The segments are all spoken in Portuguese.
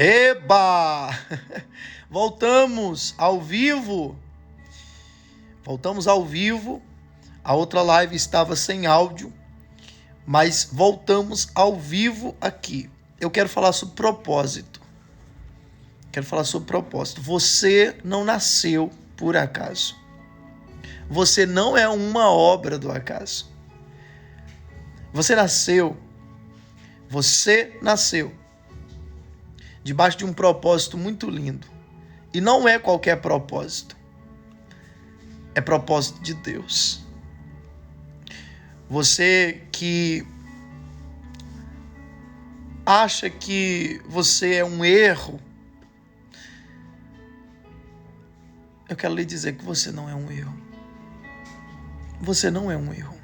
Eba! Voltamos ao vivo. Voltamos ao vivo. A outra live estava sem áudio, mas voltamos ao vivo aqui. Eu quero falar sobre propósito. Você não nasceu por acaso. Você não é uma obra do acaso. Você nasceu debaixo de um propósito muito lindo. E não é qualquer propósito. É propósito de Deus. Você que acha que você é um erro, eu quero lhe dizer que você não é um erro. Você não é um erro.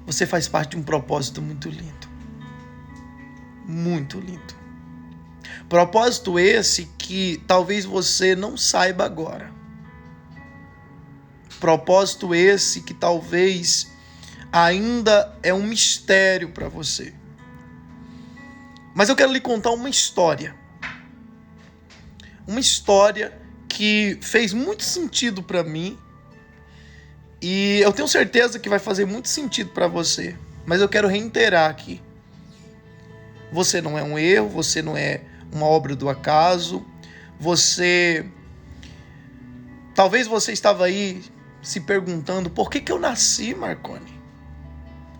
Você faz parte de um propósito muito lindo. Muito lindo. Propósito esse que talvez você não saiba agora. Propósito esse que talvez ainda é um mistério para você. Mas eu quero lhe contar uma história. Uma história que fez muito sentido para mim. E eu tenho certeza que vai fazer muito sentido para você. Mas eu quero reiterar aqui. Você não é um erro, você não é uma obra do acaso. Talvez você estava aí se perguntando, por que eu nasci, Marconi?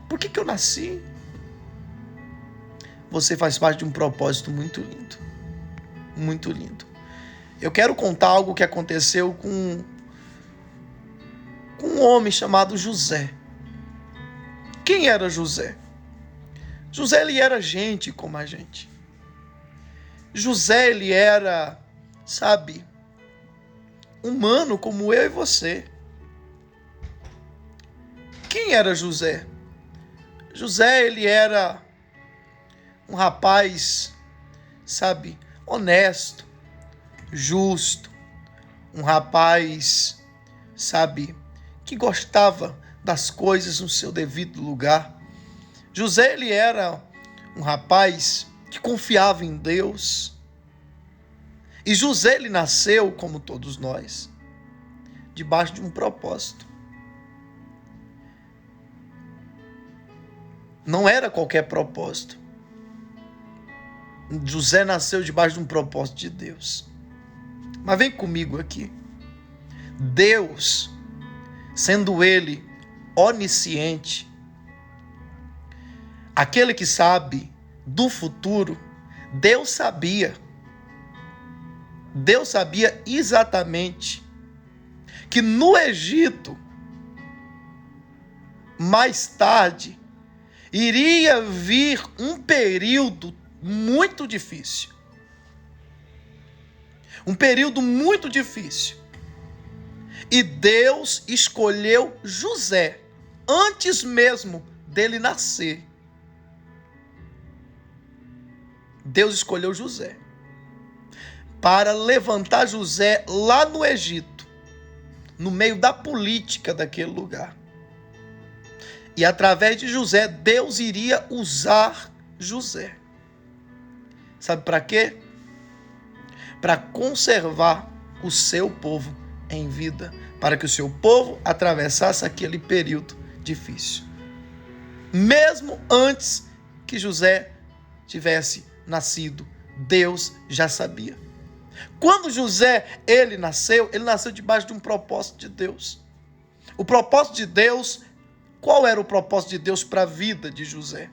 Por que eu nasci? Você faz parte de um propósito muito lindo. Muito lindo. Eu quero contar algo que aconteceu com um homem chamado José. Quem era José? José, ele era gente como a gente. José, ele era, humano como eu e você. Quem era José? José, ele era um rapaz, honesto, justo, um rapaz, que gostava das coisas no seu devido lugar. José, ele era um rapaz que confiava em Deus. E José, ele nasceu, como todos nós, debaixo de um propósito. Não era qualquer propósito. José nasceu debaixo de um propósito de Deus. Mas vem comigo aqui. Deus, sendo ele onisciente, aquele que sabe do futuro, Deus sabia exatamente que no Egito, mais tarde, iria vir um período muito difícil. Um período muito difícil. E Deus escolheu José antes mesmo dele nascer. Deus escolheu José para levantar José lá no Egito, no meio da política daquele lugar. E através de José, Deus iria usar José. Sabe para quê? Para conservar o seu povo em vida, para que o seu povo atravessasse aquele período difícil. Mesmo antes que José tivesse nascido, Deus já sabia. Quando José, ele nasceu debaixo de um propósito de Deus. O propósito de Deus, qual era o propósito de Deus para a vida de José?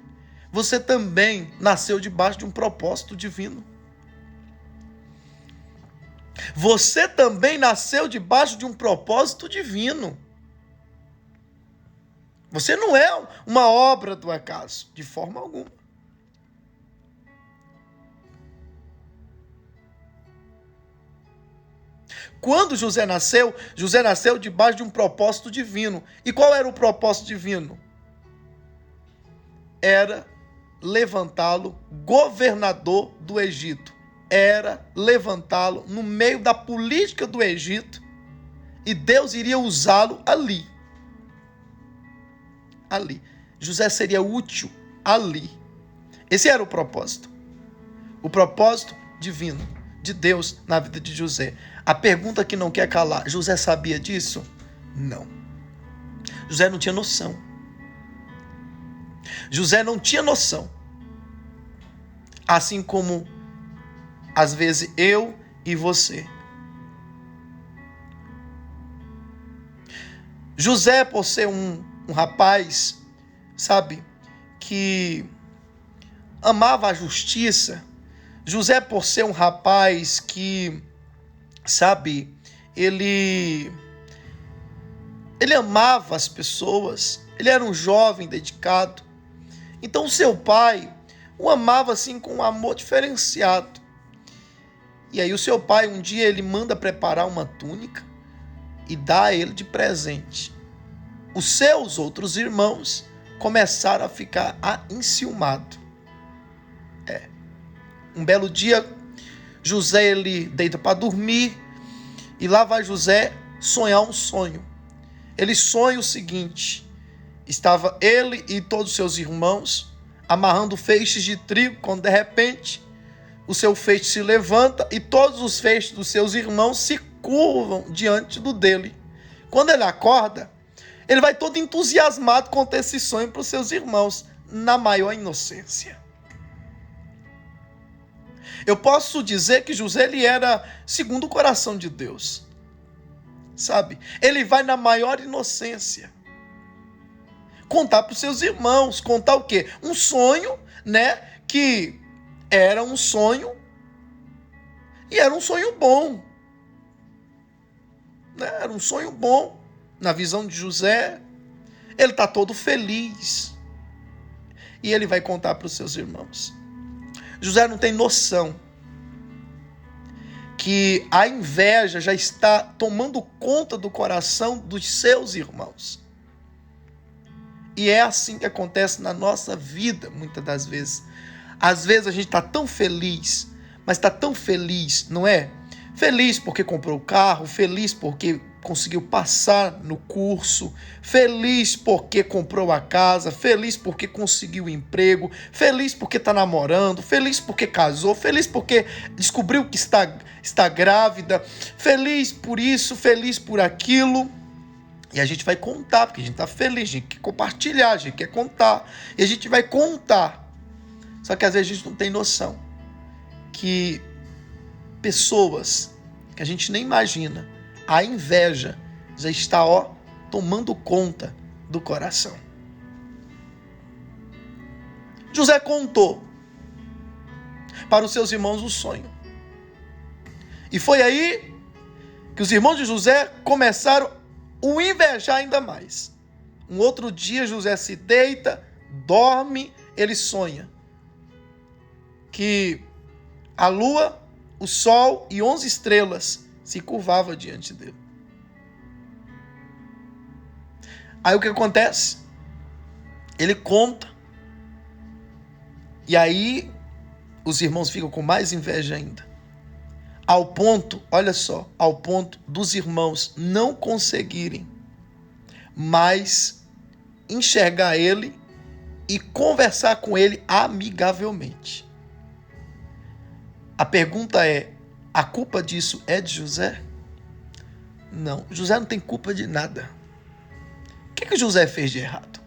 Você também nasceu debaixo de um propósito divino. Você também nasceu debaixo de um propósito divino. Você não é uma obra do acaso, de forma alguma. Quando José nasceu debaixo de um propósito divino. E qual era o propósito divino? Era levantá-lo governador do Egito. Era levantá-lo no meio da política do Egito. E Deus iria usá-lo ali. José seria útil ali. Esse era o propósito divino de Deus na vida de José. A pergunta que não quer calar: José sabia disso? Não. José não tinha noção. José não tinha noção. Assim como, às vezes, eu e você. José, por ser um rapaz, sabe, que amava a justiça. José, por ser um rapaz que, sabe, ele amava as pessoas. Ele era um jovem dedicado. Então, seu pai o amava assim com um amor diferenciado. E aí o seu pai, um dia, ele manda preparar uma túnica e dá a ele de presente. Os seus outros irmãos começaram a ficar enciumados. Um belo dia, José, ele deita para dormir e lá vai José sonhar um sonho. Ele sonha o seguinte: estava ele e todos os seus irmãos amarrando feixes de trigo, quando de repente o seu feixe se levanta e todos os feixes dos seus irmãos se curvam diante do dele. Quando ele acorda, ele vai todo entusiasmado contar esse sonho para os seus irmãos, na maior inocência. Eu posso dizer que José, ele era segundo o coração de Deus, sabe? Ele vai na maior inocência contar para os seus irmãos. Contar o quê? Um sonho, né? Que era um sonho e era um sonho bom. Né? Era um sonho bom. Na visão de José, ele está todo feliz. E ele vai contar para os seus irmãos. José não tem noção que a inveja já está tomando conta do coração dos seus irmãos. E é assim que acontece na nossa vida, muitas das vezes. Às vezes a gente está tão feliz, mas está tão feliz, não é? Feliz porque comprou o carro, feliz porque conseguiu passar no curso, feliz porque comprou a casa, feliz porque conseguiu o emprego, feliz porque está namorando, feliz porque casou, feliz porque descobriu que está grávida, feliz por isso, feliz por aquilo. E a gente vai contar, porque a gente está feliz, a gente quer compartilhar, a gente quer contar. E a gente vai contar. Só que às vezes a gente não tem noção que pessoas que a gente nem imagina, a inveja já está, tomando conta do coração. José contou para os seus irmãos o sonho. E foi aí que os irmãos de José começaram o invejar ainda mais. Um outro dia José se deita, dorme, ele sonha que a lua, o sol e 11 estrelas se curvavam diante dele. Aí o que acontece? Ele conta. E aí os irmãos ficam com mais inveja ainda. Ao ponto, olha só, ao ponto dos irmãos não conseguirem mais enxergar ele e conversar com ele amigavelmente. A pergunta é: a culpa disso é de José? Não, José não tem culpa de nada. O que José fez de errado?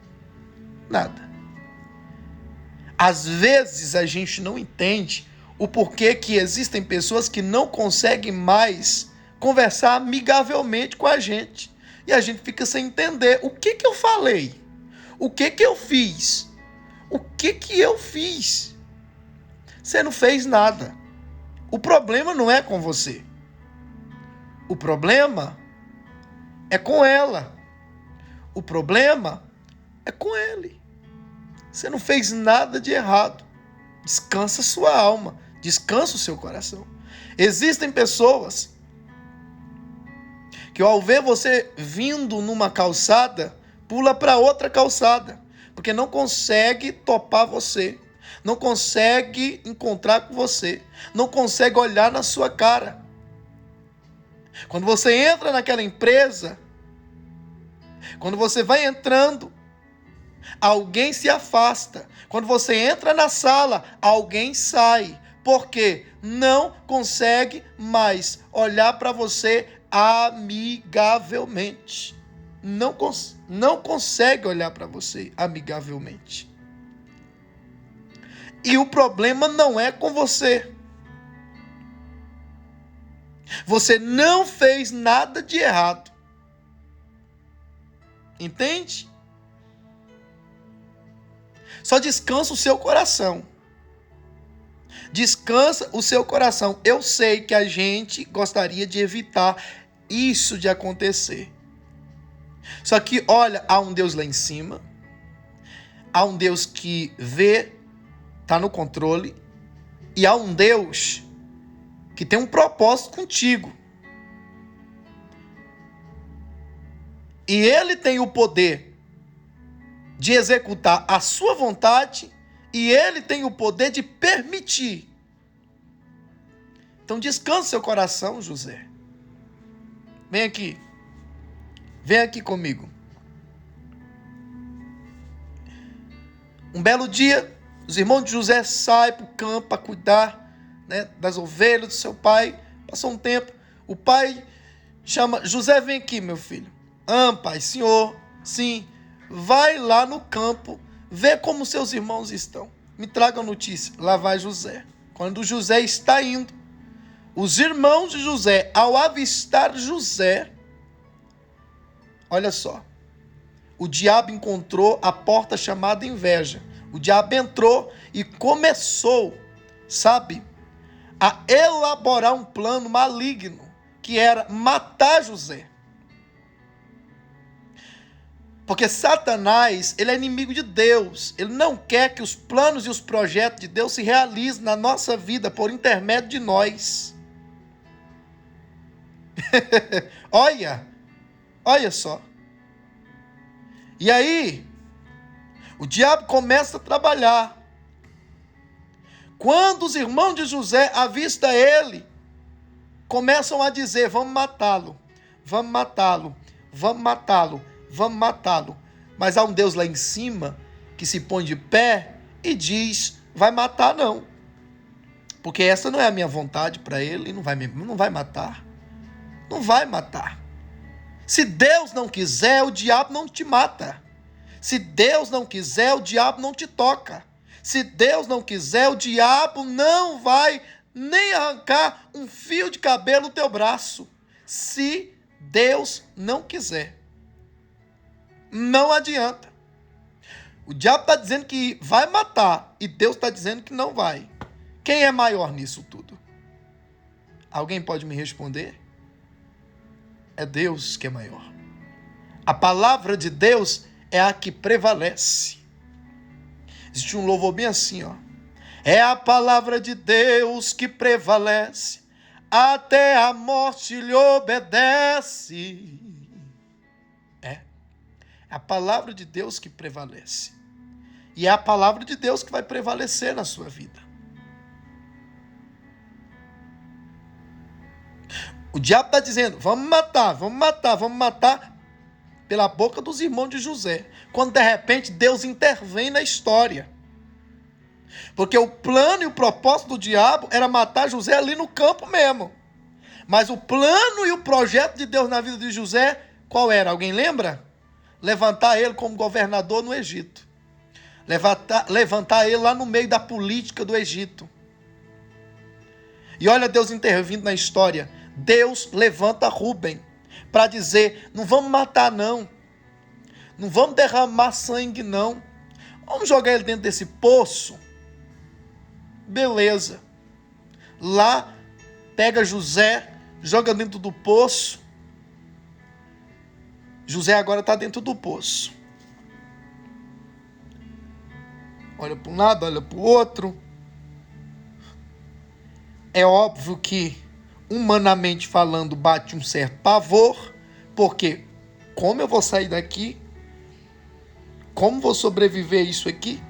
Nada. Às vezes a gente não entende o porquê que existem pessoas que não conseguem mais conversar amigavelmente com a gente. E a gente fica sem entender o que eu falei, o que eu fiz, o que eu fiz. Você não fez nada. O problema não é com você. O problema é com ela. O problema é com ele. Você não fez nada de errado. Descansa sua alma. Descansa o seu coração. Existem pessoas que ao ver você vindo numa calçada, pula para outra calçada, porque não consegue topar você, não consegue encontrar com você, não consegue olhar na sua cara. Quando você entra naquela empresa, quando você vai entrando, alguém se afasta. Quando você entra na sala, alguém sai. Por quê? Não consegue mais olhar para você amigavelmente. Não consegue olhar para você amigavelmente. E o problema não é com você. Você não fez nada de errado. Entende? Só descansa o seu coração. Descansa o seu coração. Eu sei que a gente gostaria de evitar isso de acontecer. Só que, olha, há um Deus lá em cima. Há um Deus que vê, está no controle. E há um Deus que tem um propósito contigo. E Ele tem o poder de executar a sua vontade e Ele tem o poder de permitir. Então descansa seu coração, José. Vem aqui. Vem aqui comigo. Um belo dia, os irmãos de José saem para o campo para cuidar, né, das ovelhas do seu pai. Passou um tempo, o pai chama: José, vem aqui, meu filho. Pai, senhor, sim, vai lá no campo, vê como seus irmãos estão. Me traga a notícia. Lá vai José. Quando José está indo, os irmãos de José, ao avistar José, olha só, o diabo encontrou a porta chamada inveja. O diabo entrou e começou, sabe, a elaborar um plano maligno, que era matar José. Porque Satanás, ele é inimigo de Deus. Ele não quer que os planos e os projetos de Deus se realizem na nossa vida por intermédio de nós. Olha só. E aí, o diabo começa a trabalhar. Quando os irmãos de José avistam ele, começam a dizer: vamos matá-lo, vamos matá-lo, vamos matá-lo, vamos matá-lo. Mas há um Deus lá em cima que se põe de pé e diz: vai matar não. Porque essa não é a minha vontade para ele, não vai matar. Não vai matar. Se Deus não quiser, o diabo não te mata. Se Deus não quiser, o diabo não te toca. Se Deus não quiser, o diabo não vai nem arrancar um fio de cabelo do teu braço. Se Deus não quiser. Não adianta. O diabo está dizendo que vai matar e Deus está dizendo que não vai. Quem é maior nisso tudo? Alguém pode me responder? É Deus que é maior. A palavra de Deus é a que prevalece. Existe um louvor bem assim, ó. É a palavra de Deus que prevalece, até a morte lhe obedece. É a palavra de Deus que prevalece. E é a palavra de Deus que vai prevalecer na sua vida. O diabo está dizendo: vamos matar, vamos matar, vamos matar, pela boca dos irmãos de José. Quando de repente Deus intervém na história. Porque o plano e o propósito do diabo era matar José ali no campo mesmo. Mas o plano e o projeto de Deus na vida de José, qual era? Alguém lembra? Levantar ele como governador no Egito. Levantar ele lá no meio da política do Egito. E olha Deus intervindo na história. Deus levanta Rúben para dizer: não vamos matar não. Não vamos derramar sangue não. Vamos jogar ele dentro desse poço. Beleza. Lá pega José, joga dentro do poço. José agora está dentro do poço. Olha para um lado, olha para o outro. É óbvio que, humanamente falando, bate um certo pavor, porque como eu vou sair daqui? Como vou sobreviver a isso aqui?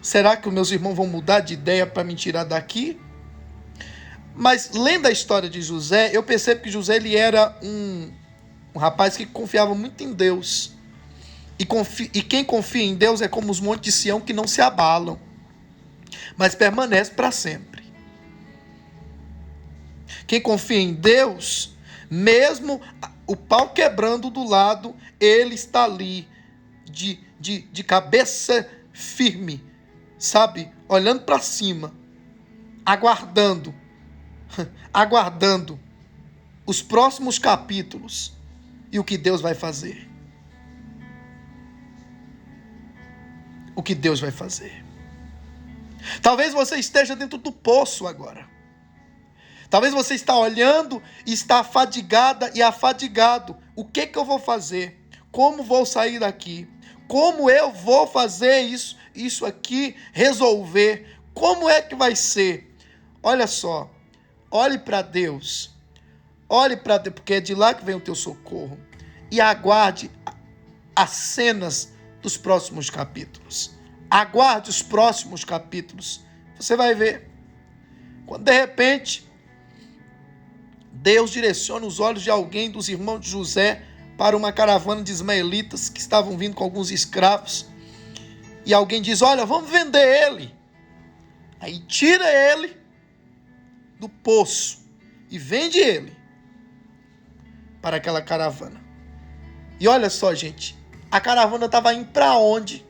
Será que os meus irmãos vão mudar de ideia para me tirar daqui? Mas lendo a história de José, eu percebo que José ele era um rapaz que confiava muito em Deus. E quem confia em Deus é como os montes de Sião que não se abalam, mas permanece para sempre. Quem confia em Deus, mesmo o pau quebrando do lado, ele está ali de cabeça firme, sabe? Olhando para cima, aguardando os próximos capítulos e o que Deus vai fazer. O que Deus vai fazer. Talvez você esteja dentro do poço agora. Talvez você está olhando e está afadigada e afadigado. O que eu vou fazer? Como vou sair daqui? Como eu vou fazer isso aqui resolver? Como é que vai ser? Olha só, olhe para Deus. Olhe para Deus, porque é de lá que vem o teu socorro. E aguarde as cenas dos próximos capítulos. Aguarde os próximos capítulos. Você vai ver. Quando de repente Deus direciona os olhos de alguém dos irmãos de José para uma caravana de ismaelitas que estavam vindo com alguns escravos. E alguém diz, olha, vamos vender ele. Aí tira ele do poço e vende ele para aquela caravana. E olha só, gente, a caravana estava indo para onde?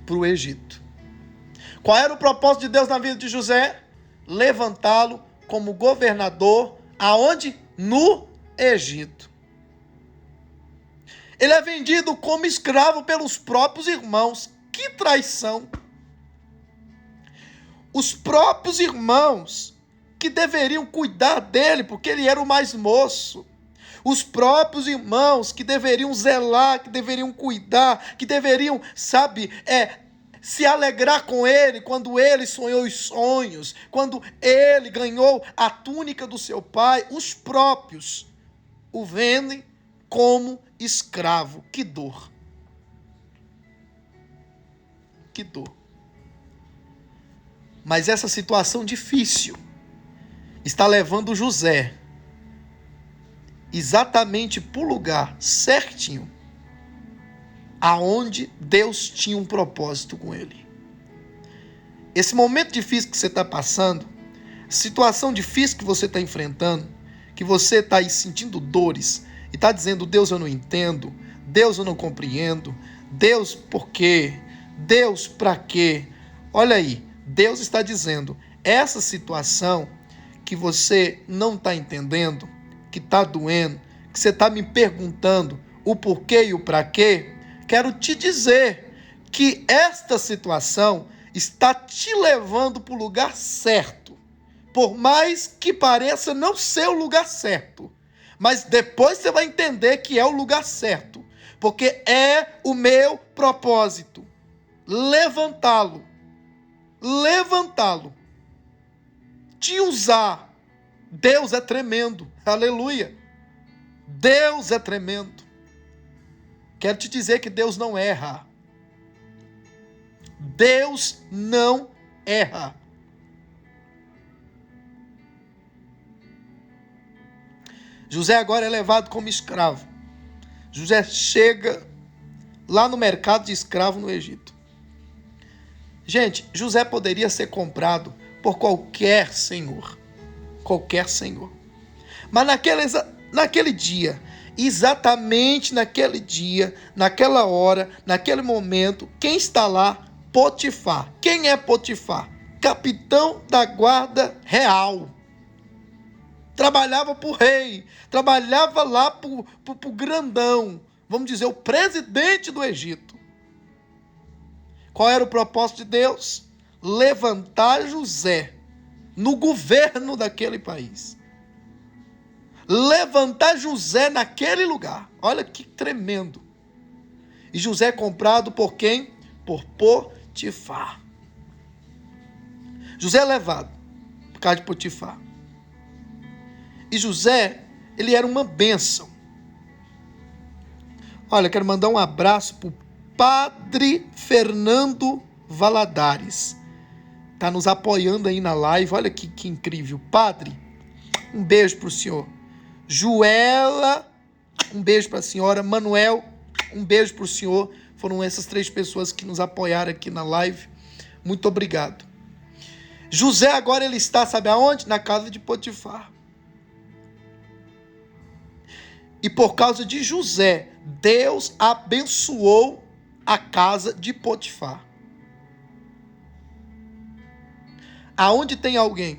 Para o Egito. Qual era o propósito de Deus na vida de José? Levantá-lo como governador, aonde? No Egito. Ele é vendido como escravo pelos próprios irmãos. Que traição! Os próprios irmãos que deveriam cuidar dele, porque ele era o mais moço. Os próprios irmãos que deveriam zelar, que deveriam cuidar, que deveriam, se alegrar com ele quando ele sonhou os sonhos, quando ele ganhou a túnica do seu pai, os próprios o vendem como escravo. Que dor! Que dor! Mas essa situação difícil está levando José exatamente para o lugar certinho aonde Deus tinha um propósito com ele. Esse momento difícil que você está passando, situação difícil que você está enfrentando, que você está aí sentindo dores e está dizendo, Deus, eu não entendo, Deus, eu não compreendo, Deus, por quê? Deus, para quê? Olha aí, Deus está dizendo, essa situação que você não está entendendo, que está doendo, que você está me perguntando o porquê e o para quê, quero te dizer que esta situação está te levando para o lugar certo. Por mais que pareça não ser o lugar certo, mas depois você vai entender que é o lugar certo, porque é o meu propósito. Levantá-lo, te usar. Deus é tremendo, aleluia. Deus é tremendo. Quero te dizer que Deus não erra. Deus não erra. José agora é levado como escravo. José chega lá no mercado de escravo no Egito. Gente, José poderia ser comprado por qualquer senhor. Qualquer senhor. Mas naquele dia, exatamente naquele dia, naquela hora, naquele momento, quem está lá? Potifar. Quem é Potifar? Capitão da guarda real. Trabalhava para o rei, trabalhava lá para o grandão, vamos dizer, o presidente do Egito. Qual era o propósito de Deus? Levantar José no governo daquele país. Levantar José naquele lugar. Olha que tremendo. E José é comprado por quem? Por Potifar. José é levado por causa de Potifar. E José, ele era uma bênção. Olha, quero mandar um abraço para o Padre Fernando Valadares. Está nos apoiando aí na live. Olha que incrível. Padre, um beijo para o senhor. Joela, um beijo para a senhora. Manuel, Um beijo para o senhor. Foram essas 3 pessoas que nos apoiaram aqui na live. Muito obrigado. José agora ele está, sabe aonde? Na casa de Potifar. E por causa de José, Deus abençoou a casa de Potifar. Aonde tem alguém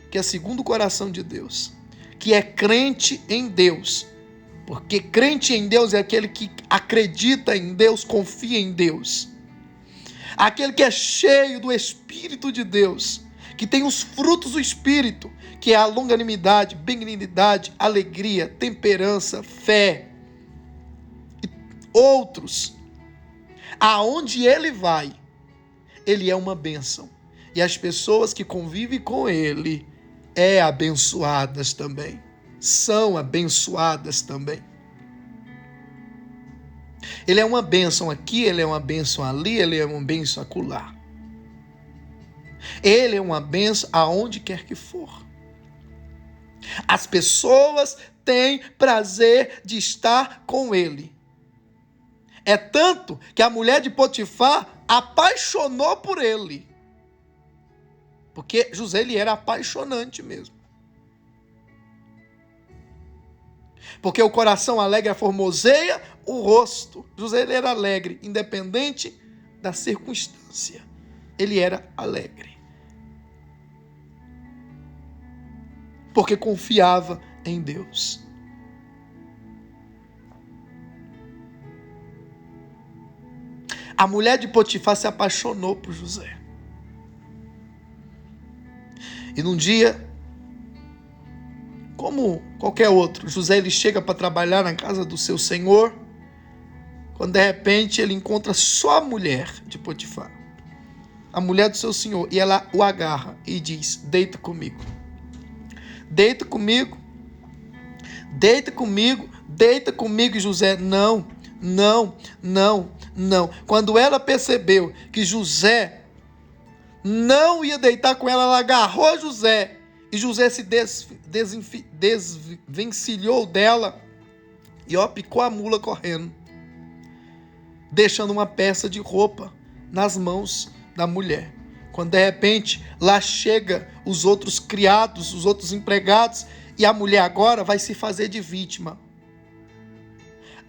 que é segundo o coração de Deus, que é crente em Deus, porque crente em Deus é aquele que acredita em Deus, confia em Deus, aquele que é cheio do Espírito de Deus, que tem os frutos do Espírito, que é a longanimidade, benignidade, alegria, temperança, fé e outros. Aonde ele vai, ele é uma bênção. E as pessoas que convivem com ele abençoadas também. São abençoadas também. Ele é uma bênção aqui, ele é uma bênção ali, ele é uma bênção acolá. Ele é uma bênção aonde quer que for. As pessoas têm prazer de estar com ele. É tanto que a mulher de Potifar apaixonou por ele. Porque José ele era apaixonante mesmo. Porque o coração alegre formoseia o rosto. José ele era alegre, independente da circunstância. Ele era alegre. Porque confiava em Deus. A mulher de Potifar se apaixonou por José. E num dia, como qualquer outro, José ele chega para trabalhar na casa do seu senhor, quando de repente ele encontra só a mulher de Potifar, a mulher do seu senhor, e ela o agarra e diz: deita comigo. Deita comigo, deita comigo, deita comigo. E José, não. Quando ela percebeu que José não ia deitar com ela, ela agarrou José. E José se desvencilhou dela e picou a mula correndo, deixando uma peça de roupa nas mãos da mulher. Quando de repente lá chega os outros criados, os outros empregados, e a mulher agora vai se fazer de vítima.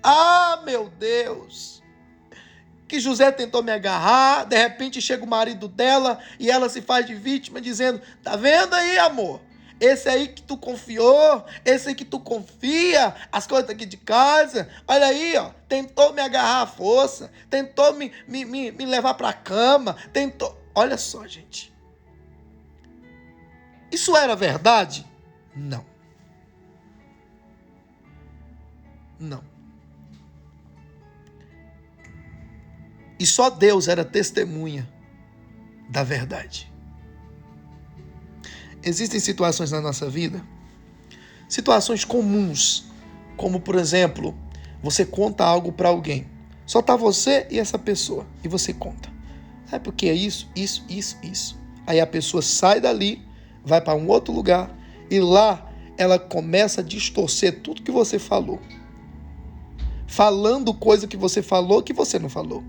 Ah, meu Deus! Que José tentou me agarrar, de repente chega o marido dela e ela se faz de vítima dizendo: tá vendo aí, amor? Esse aí que tu confiou, esse aí que tu confia, as coisas aqui de casa, olha aí, ó, tentou me agarrar à força, tentou me levar pra cama, tentou... Olha só, gente. Isso era verdade? Não. Não. E só Deus era testemunha da verdade. Existem situações na nossa vida, situações comuns, como por exemplo, você conta algo para alguém. Só tá você e essa pessoa, e você conta. É porque é isso. Aí a pessoa sai dali, vai para um outro lugar, e lá ela começa a distorcer tudo que você falou. Falando coisa que você falou que você não falou.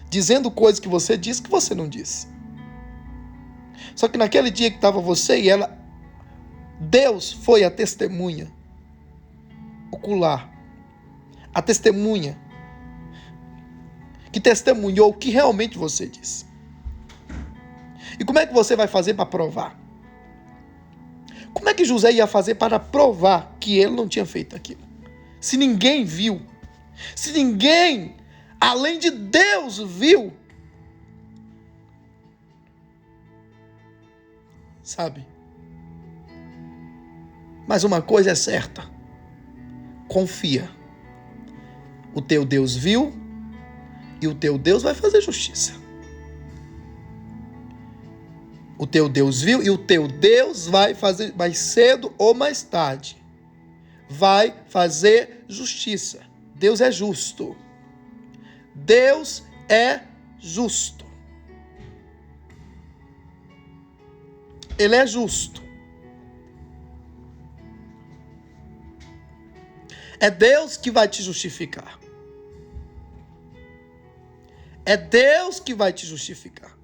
Dizendo coisas que você disse que você não disse. Só que naquele dia que estava você e ela, Deus foi a testemunha ocular. A testemunha que testemunhou o que realmente você disse. E como é que você vai fazer para provar? Como é que José ia fazer para provar que ele não tinha feito aquilo? Se ninguém viu, se ninguém, além de Deus, viu. Sabe? Mas uma coisa é certa. Confia. O teu Deus viu e o teu Deus vai fazer justiça. O teu Deus viu e o teu Deus vai fazer, mais cedo ou mais tarde, vai fazer justiça. Deus é justo. Deus é justo. Ele é justo. É Deus que vai te justificar. É Deus que vai te justificar.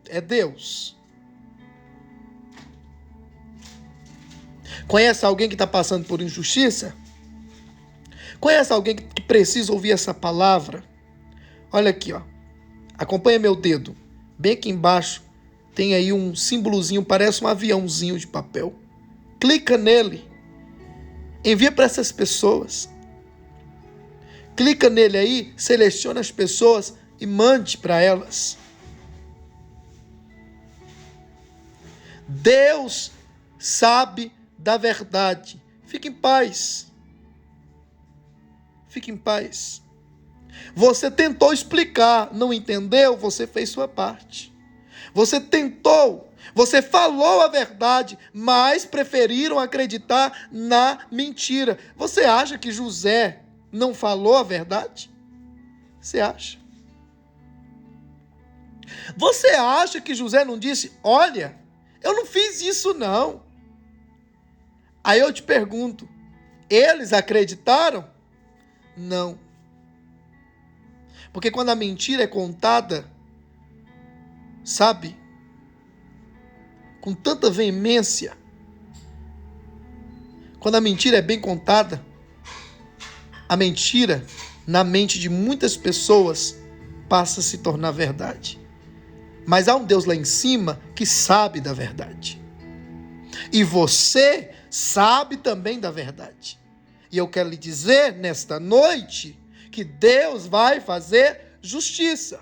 É Deus. Conhece alguém que está passando por injustiça? Conhece alguém que precisa ouvir essa palavra? Olha aqui, ó. Acompanha meu dedo. Bem aqui embaixo tem aí um símbolozinho, parece um aviãozinho de papel. Clica nele. Envia para essas pessoas. Clica nele aí, seleciona as pessoas e mande para elas. Deus sabe da verdade. Fique em paz. Fique em paz. Você tentou explicar, não entendeu? Você fez sua parte. Você tentou, você falou a verdade, mas preferiram acreditar na mentira. Você acha que José não falou a verdade? Você acha? Você acha que José não disse, olha, eu não fiz isso não? Aí eu te pergunto, eles acreditaram? Não. Porque quando a mentira é contada, sabe, com tanta veemência, quando a mentira é bem contada, a mentira, na mente de muitas pessoas, passa a se tornar verdade. Mas há um Deus lá em cima que sabe da verdade. E você sabe também da verdade. E eu quero lhe dizer nesta noite que Deus vai fazer justiça.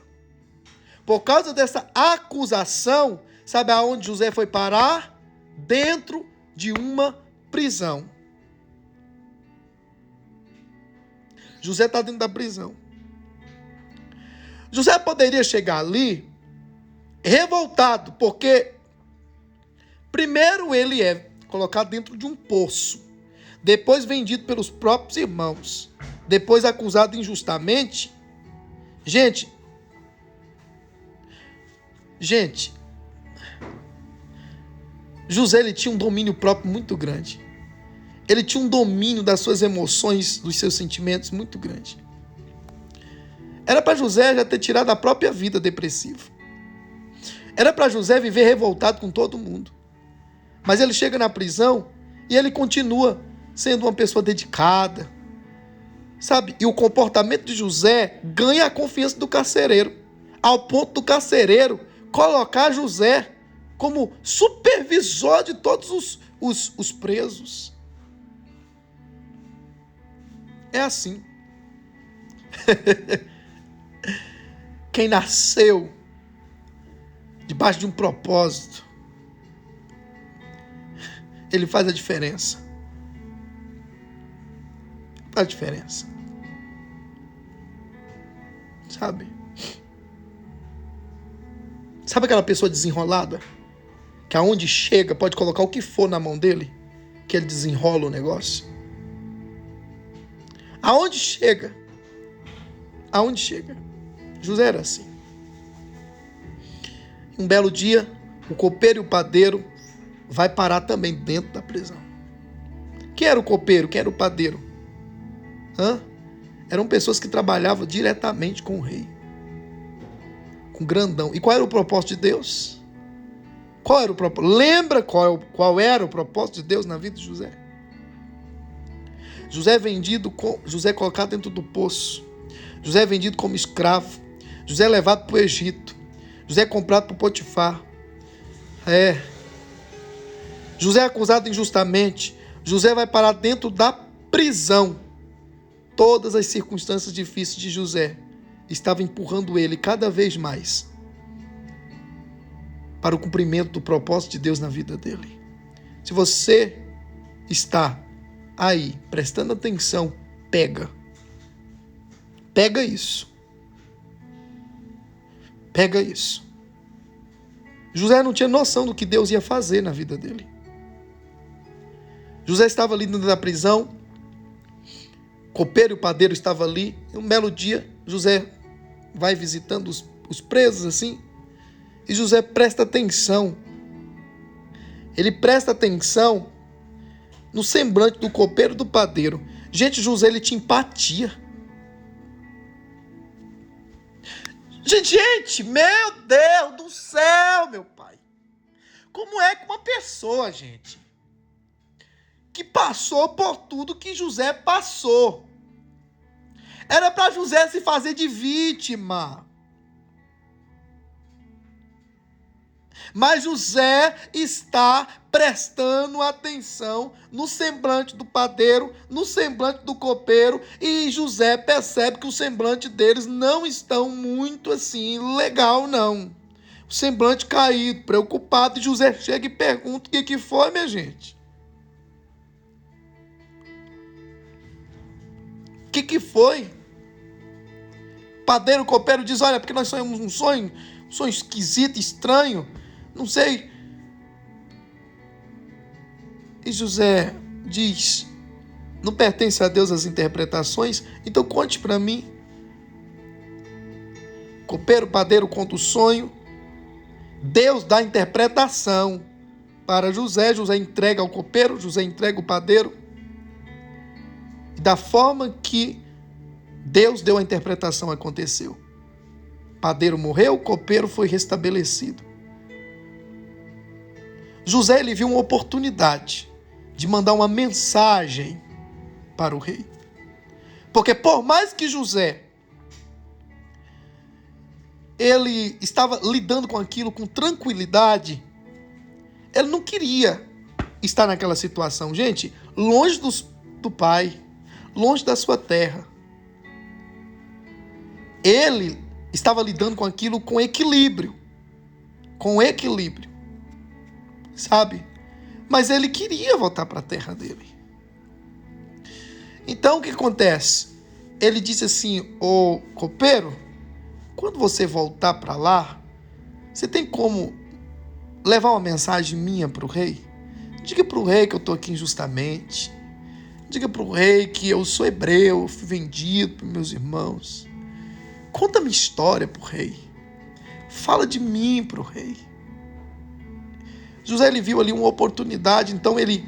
Por causa dessa acusação, sabe aonde José foi parar? Dentro de uma prisão. José está dentro da prisão. José poderia chegar ali revoltado, porque primeiro ele é colocado dentro de um poço, depois vendido pelos próprios irmãos, depois acusado injustamente. Gente, José ele tinha um domínio próprio muito grande. Ele tinha um domínio das suas emoções, dos seus sentimentos muito grande. Era para José já ter tirado a própria vida depressiva. Era para José viver revoltado com todo mundo. Mas ele chega na prisão e ele continua sendo uma pessoa dedicada. Sabe? E o comportamento de José ganha a confiança do carcereiro, ao ponto do carcereiro colocar José como supervisor de todos os presos. É assim. Quem nasceu debaixo de um propósito, ele faz a diferença. Faz a diferença. Sabe? Sabe aquela pessoa desenrolada? Que aonde chega pode colocar o que for na mão dele, que ele desenrola o negócio. Aonde chega? Aonde chega? José era assim. Um belo dia, o copeiro e o padeiro vai parar também dentro da prisão. Quem era o copeiro? Quem era o padeiro? Eram pessoas que trabalhavam diretamente com o rei. Com o grandão. E qual era o propósito de Deus? Qual era o propósito? Lembra qual era o propósito de Deus na vida de José? José é vendido, José é colocado dentro do poço. José é vendido como escravo. José é levado para o Egito. José é comprado por Potifar. José é acusado injustamente. José vai parar dentro da prisão. Todas as circunstâncias difíceis de José estavam empurrando ele cada vez mais para o cumprimento do propósito de Deus na vida dele. Se você está aí prestando atenção, pega isso. Pega isso. José não tinha noção do que Deus ia fazer na vida dele. José estava ali dentro da prisão, o copeiro e o padeiro estavam ali, e um belo dia, José vai visitando os presos assim, e José presta atenção. Ele presta atenção no semblante do copeiro e do padeiro. Gente, José ele tinha empatia. Gente, meu Deus do céu, meu pai. Como é que uma pessoa, gente, que passou por tudo que José passou, era para José se fazer de vítima, mas José está prestando atenção no semblante do padeiro, no semblante do copeiro, e José percebe que o semblante deles não estão muito assim legal, não. O semblante caído, preocupado, e José chega e pergunta: o que foi, minha gente? O que foi? O padeiro, o copeiro diz: olha, porque nós sonhamos um sonho esquisito, estranho, não sei. E José diz: não pertence a Deus as interpretações, então conte para mim. Copeiro, padeiro conta o sonho, Deus dá a interpretação para José, José entrega ao copeiro, José entrega o padeiro, e da forma que Deus deu a interpretação aconteceu. O padeiro morreu, o copeiro foi restabelecido. José, ele viu uma oportunidade de mandar uma mensagem para o rei. Porque por mais que José, ele estava lidando com aquilo com tranquilidade, ele não queria estar naquela situação. Gente, longe do pai, longe da sua terra. Ele estava lidando com aquilo com equilíbrio. Com equilíbrio. Sabe? Mas ele queria voltar para a terra dele. Então o que acontece? Ele disse assim: ô copeiro, quando você voltar para lá, você tem como levar uma mensagem minha para o rei? Diga para o rei que eu estou aqui injustamente. Diga para o rei que eu sou hebreu, fui vendido por meus irmãos. Conta a minha história para o rei. Fala de mim para o rei. José, ele viu ali uma oportunidade, então ele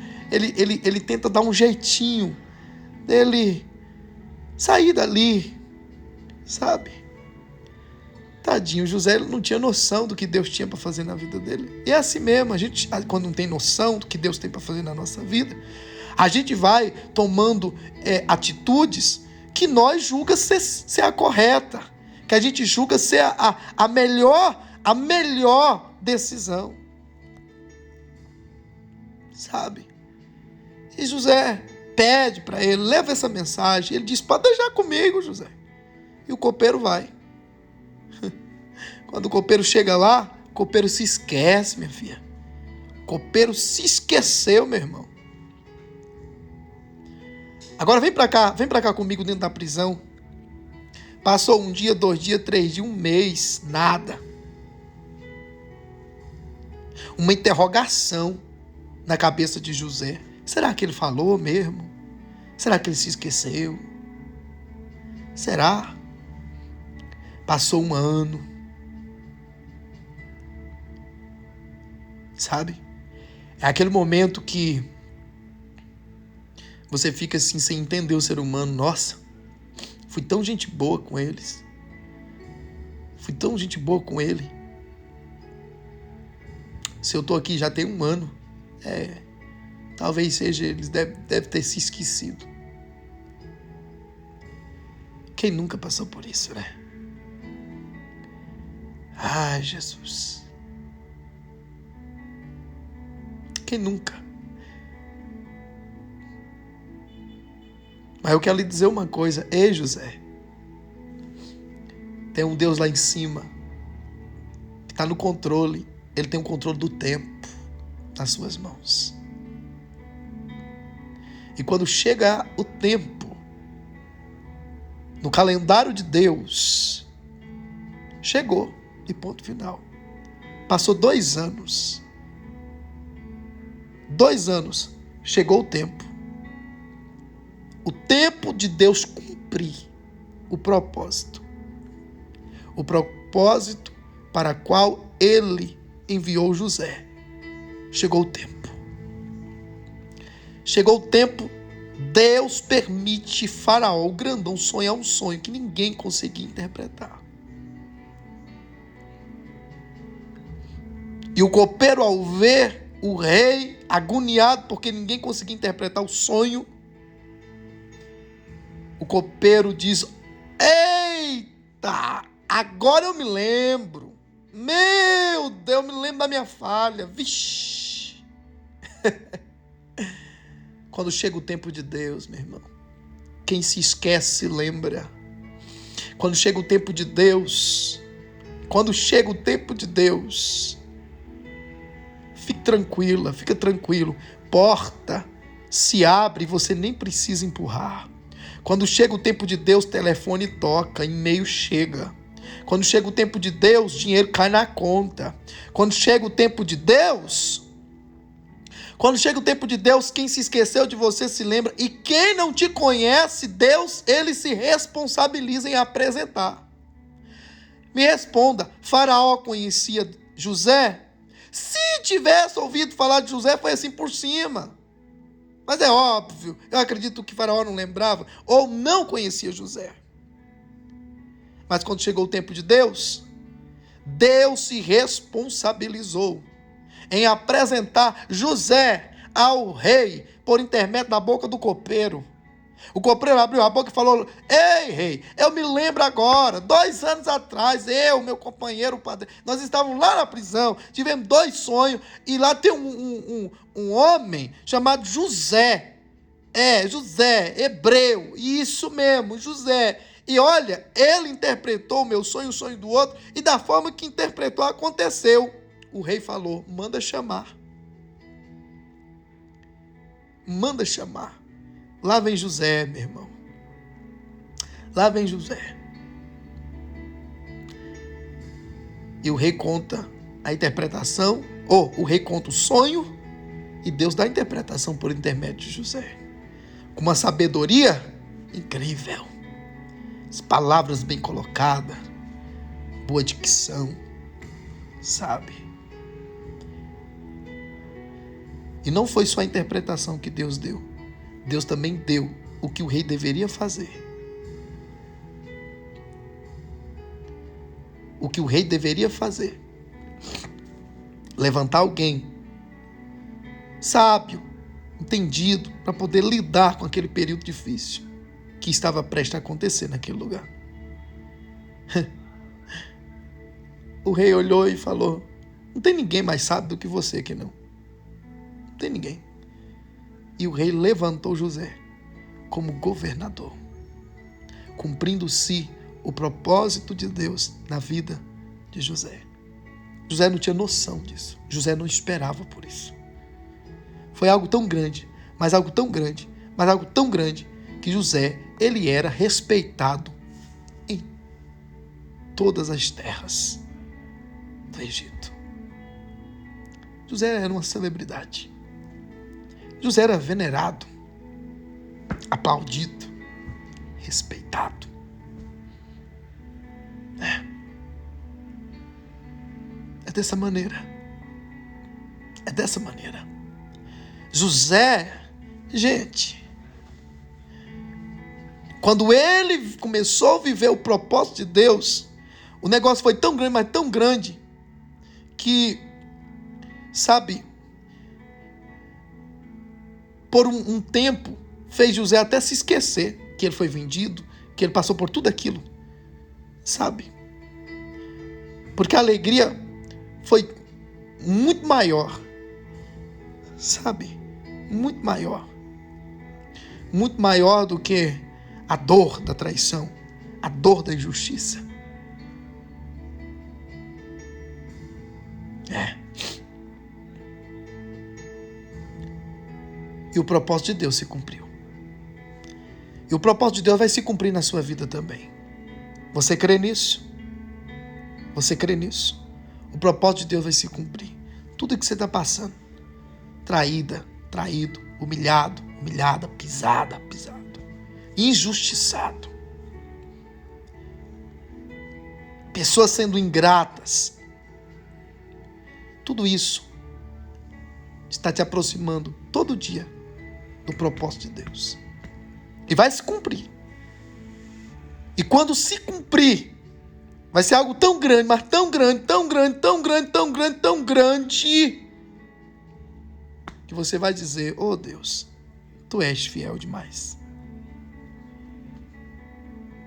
tenta dar um jeitinho dele sair dali, sabe? Tadinho, José, ele não tinha noção do que Deus tinha para fazer na vida dele. E é assim mesmo, a gente, quando não tem noção do que Deus tem para fazer na nossa vida, a gente vai tomando atitudes que nós julga ser a correta, que a gente julga ser a melhor decisão. Sabe? E José pede para ele, leva essa mensagem. Ele diz: pode deixar comigo, José. E o copeiro vai. Quando o copeiro chega lá, o copeiro se esquece, minha filha. O copeiro se esqueceu, meu irmão. Agora vem para cá comigo dentro da prisão. Passou um dia, 2 dias, 3 dias, 1 mês, nada. Uma interrogação na cabeça de José. Será que ele falou mesmo? Será que ele se esqueceu? Será? Passou 1 ano. Sabe? É aquele momento que você fica assim sem entender o ser humano. Nossa, fui tão gente boa com eles. Fui tão gente boa com ele. Se eu tô aqui já tem 1 ano, talvez seja, eles deve ter se esquecido. Quem nunca passou por isso, né? Ai, Jesus. Quem nunca? Mas eu quero lhe dizer uma coisa. Ei, José, tem um Deus lá em cima que está no controle. Ele tem o controle do tempo nas suas mãos. E quando chega o tempo, no calendário de Deus, chegou e ponto final. Passou 2 anos. 2 anos, chegou o tempo. O tempo de Deus cumprir o propósito. O propósito para o qual ele enviou José. Chegou o tempo. Chegou o tempo, Deus permite Faraó, o grandão, sonhar um sonho que ninguém conseguia interpretar. E o copeiro, ao ver o rei agoniado, porque ninguém conseguia interpretar o sonho, o copeiro diz: eita, agora eu me lembro. Meu Deus, eu me lembro da minha falha. Vixe. Quando chega o tempo de Deus, meu irmão, quem se esquece se lembra. Quando chega o tempo de Deus, fique tranquila, fica tranquilo. Porta se abre e você nem precisa empurrar. Quando chega o tempo de Deus, telefone toca, e-mail chega. Quando chega o tempo de Deus, dinheiro cai na conta. Quando chega o tempo de Deus, quem se esqueceu de você se lembra. E quem não te conhece, Deus, ele se responsabiliza em apresentar. Me responda, Faraó conhecia José? Se tivesse ouvido falar de José, foi assim por cima. Mas é óbvio, eu acredito que Faraó não lembrava ou não conhecia José. Mas quando chegou o tempo de Deus, Deus se responsabilizou em apresentar José ao rei por intermédio da boca do copeiro. O copeiro abriu a boca e falou: ei, rei, eu me lembro agora, 2 anos atrás, eu, meu companheiro, o padre, nós estávamos lá na prisão, tivemos 2 sonhos, e lá tem um homem chamado José. José, hebreu, isso mesmo, José. E olha, ele interpretou o meu sonho, o sonho do outro, e da forma que interpretou, aconteceu. O rei falou: manda chamar. Manda chamar. Lá vem José, meu irmão. Lá vem José. E o rei conta a interpretação, ou o rei conta o sonho, e Deus dá a interpretação por intermédio de José. Com uma sabedoria incrível. As palavras bem colocadas, boa dicção, sabe? E não foi só a interpretação que Deus deu. Deus também deu o que o rei deveria fazer. O que o rei deveria fazer. Levantar alguém sábio, entendido, para poder lidar com aquele período difícil que estava prestes a acontecer naquele lugar. O rei olhou e falou: não tem ninguém mais sábio do que você aqui não. Não tem ninguém. E o rei levantou José como governador, cumprindo-se o propósito de Deus na vida de José. José não tinha noção disso. José não esperava por isso. Foi algo tão grande, mas algo tão grande, que José, ele era respeitado em todas as terras do Egito. José era uma celebridade. José era venerado, aplaudido, respeitado. É dessa maneira. É dessa maneira. José, gente, quando ele começou a viver o propósito de Deus, o negócio foi tão grande, mas tão grande, que, sabe, por um tempo, fez José até se esquecer que ele foi vendido, que ele passou por tudo aquilo, sabe? Porque a alegria foi muito maior, sabe? Muito maior do que a dor da traição, a dor da injustiça. E o propósito de Deus se cumpriu. E o propósito de Deus vai se cumprir na sua vida também. Você crê nisso? Você crê nisso? O propósito de Deus vai se cumprir. Tudo que você está passando, traída, traído, humilhado, humilhada, pisado, injustiçado, pessoas sendo ingratas, tudo isso está te aproximando todo dia do propósito de Deus. E vai se cumprir. E quando se cumprir, Vai ser algo tão grande, mas tão grande, tão grande, tão grande, tão grande, tão grande, que você vai dizer: oh Deus, tu és fiel demais.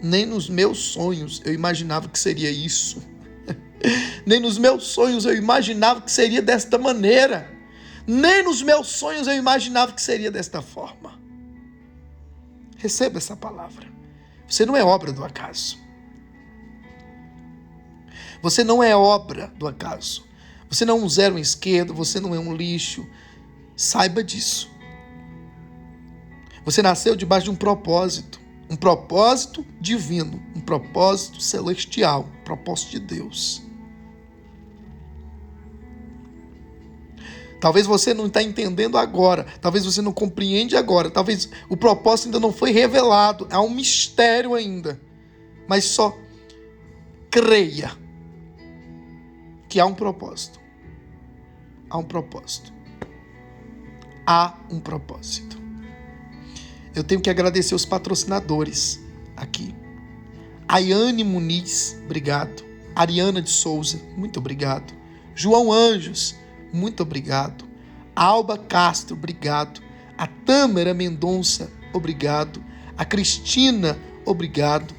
Nem nos meus sonhos eu imaginava que seria isso. Nem nos meus sonhos eu imaginava que seria desta maneira. Nem nos meus sonhos eu imaginava que seria desta forma. Receba essa palavra. Você não é obra do acaso. Você não é obra do acaso. Você não é um zero à esquerda, você não é um lixo. Saiba disso. Você nasceu debaixo de um propósito divino, um propósito celestial, um propósito de Deus. Talvez você não está entendendo agora, talvez você não compreende agora, talvez o propósito ainda não foi revelado, há um mistério ainda, mas só creia que há um propósito. Há um propósito. Há um propósito. Eu tenho que agradecer os patrocinadores aqui. Ayane Muniz, obrigado. Ariana de Souza, muito obrigado. João Anjos, muito obrigado. Alba Castro, obrigado. A Tâmara Mendonça, obrigado. A Cristina, obrigado.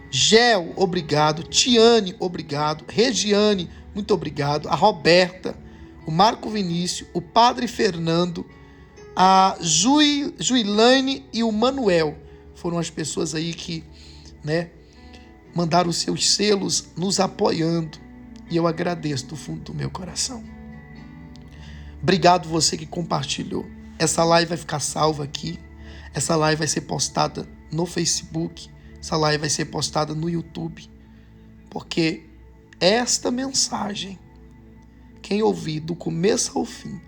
Gel, obrigado. Tiane, obrigado. Regiane, muito obrigado. A Roberta, o Marco Vinícius, o Padre Fernando, a Juilane e o Manuel foram as pessoas aí que, mandaram os seus selos nos apoiando. E eu agradeço do fundo do meu coração. Obrigado você que compartilhou. Essa live vai ficar salva aqui. Essa live vai ser postada no Facebook. Essa live vai ser postada no YouTube. Porque esta mensagem, quem ouvir do começo ao fim,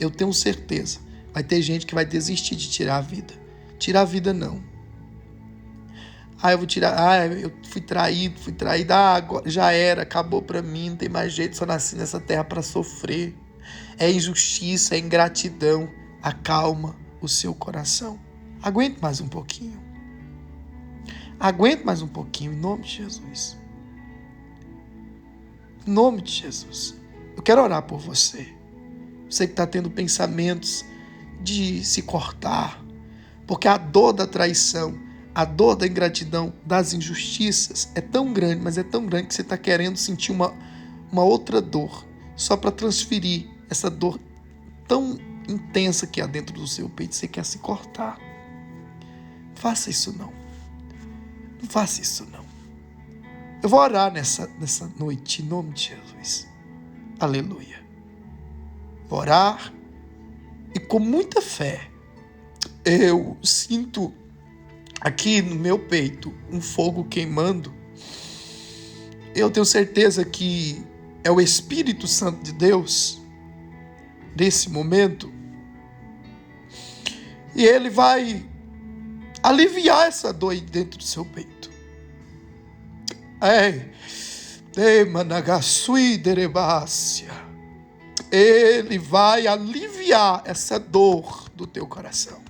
eu tenho certeza, vai ter gente que vai desistir de tirar a vida. Tirar a vida não. Eu vou tirar. Eu fui traído. Agora já era, acabou pra mim, não tem mais jeito, só nasci nessa terra pra sofrer. É injustiça, é ingratidão. Acalma o seu coração. Aguente mais um pouquinho. Aguente mais um pouquinho, em nome de Jesus. Em nome de Jesus. Eu quero orar por você. Você que está tendo pensamentos de se cortar. Porque a dor da traição, a dor da ingratidão, das injustiças é tão grande, mas é tão grande que você está querendo sentir uma outra dor, só para transferir essa dor tão intensa que há dentro do seu peito. Você quer se cortar. Não faça isso não. Não faça isso não. Eu vou orar nessa noite, em nome de Jesus. Aleluia. Vou orar e com muita fé eu sinto aqui no meu peito um fogo queimando. Eu tenho certeza que é o Espírito Santo de Deus nesse momento, e ele vai aliviar essa dor aí dentro do seu peito. Ele vai aliviar essa dor do teu coração.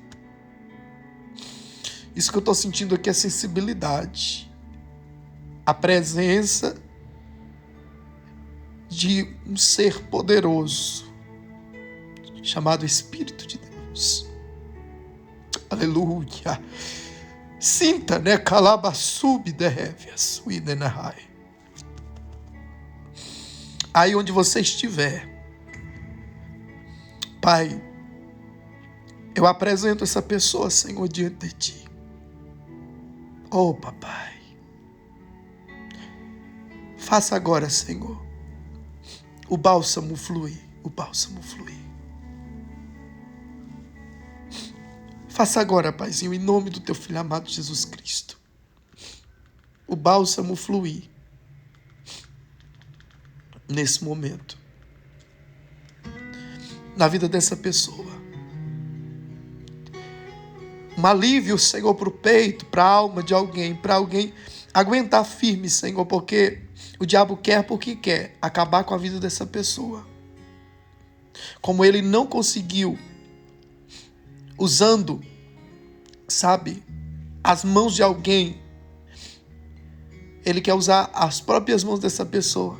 Isso que eu estou sentindo aqui é sensibilidade. A presença de um ser poderoso chamado Espírito de Deus. Aleluia. Sinta, calabasub derevias, uidenahai. Aí onde você estiver, Pai, eu apresento essa pessoa, Senhor, diante de Ti. Oh, Papai, faça agora, Senhor, o bálsamo fluir, o bálsamo fluir. Faça agora, Paizinho, em nome do Teu Filho amado Jesus Cristo, o bálsamo fluir nesse momento, na vida dessa pessoa. Um alívio, Senhor, para o peito, para a alma de alguém, para alguém aguentar firme, Senhor, porque o diabo quer porque quer acabar com a vida dessa pessoa. Como ele não conseguiu, usando, as mãos de alguém, ele quer usar as próprias mãos dessa pessoa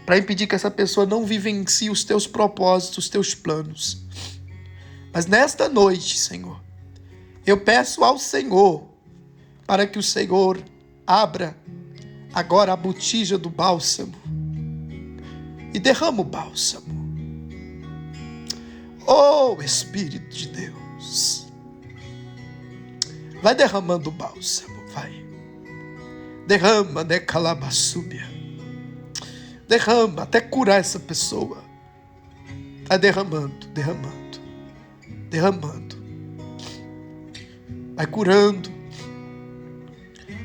para impedir que essa pessoa não vivencie os teus propósitos, os teus planos. Mas nesta noite, Senhor, eu peço ao Senhor para que o Senhor abra agora a botija do bálsamo e derrama o bálsamo. Oh, Espírito de Deus, vai derramando o bálsamo, vai. Derrama, né, calabaçúbia. Derrama até curar essa pessoa. Vai derramando, derramando, derramando. Vai curando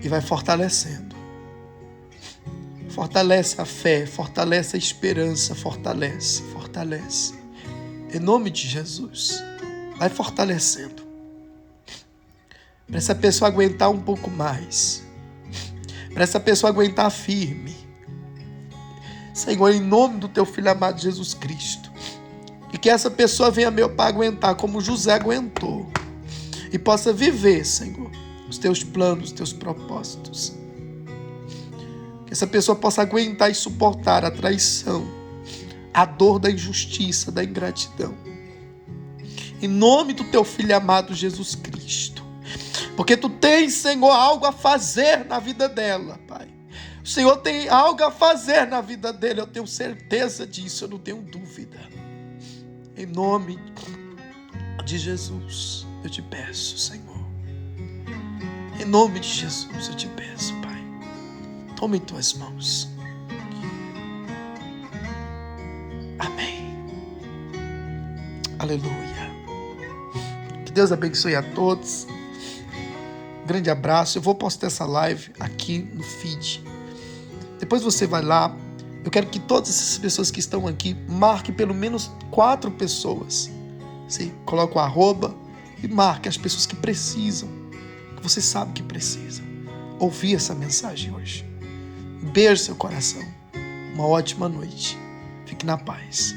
e vai fortalecendo. Fortalece a fé, fortalece a esperança, fortalece. Em nome de Jesus, vai fortalecendo. Para essa pessoa aguentar um pouco mais. Para essa pessoa aguentar firme. Senhor, em nome do teu Filho amado Jesus Cristo. E que essa pessoa venha, meu Pai, aguentar como José aguentou. E possa viver, Senhor, os teus planos, os teus propósitos. Que essa pessoa possa aguentar e suportar a traição, a dor da injustiça, da ingratidão. Em nome do teu Filho amado Jesus Cristo. Porque tu tens, Senhor, algo a fazer na vida dela, Pai. O Senhor tem algo a fazer na vida dele, eu tenho certeza disso, eu não tenho dúvida. Em nome de Jesus, eu te peço, Senhor. Em nome de Jesus, eu te peço, Pai. Toma em tuas mãos. Amém. Aleluia. Que Deus abençoe a todos. Um grande abraço. Eu vou postar essa live aqui no feed. Depois você vai lá. Eu quero que todas essas pessoas que estão aqui marquem pelo menos 4 pessoas. Você coloca o arroba e marque as pessoas que precisam, que você sabe que precisam ouvir essa mensagem hoje. Um beijo no seu coração. Uma ótima noite. Fique na paz.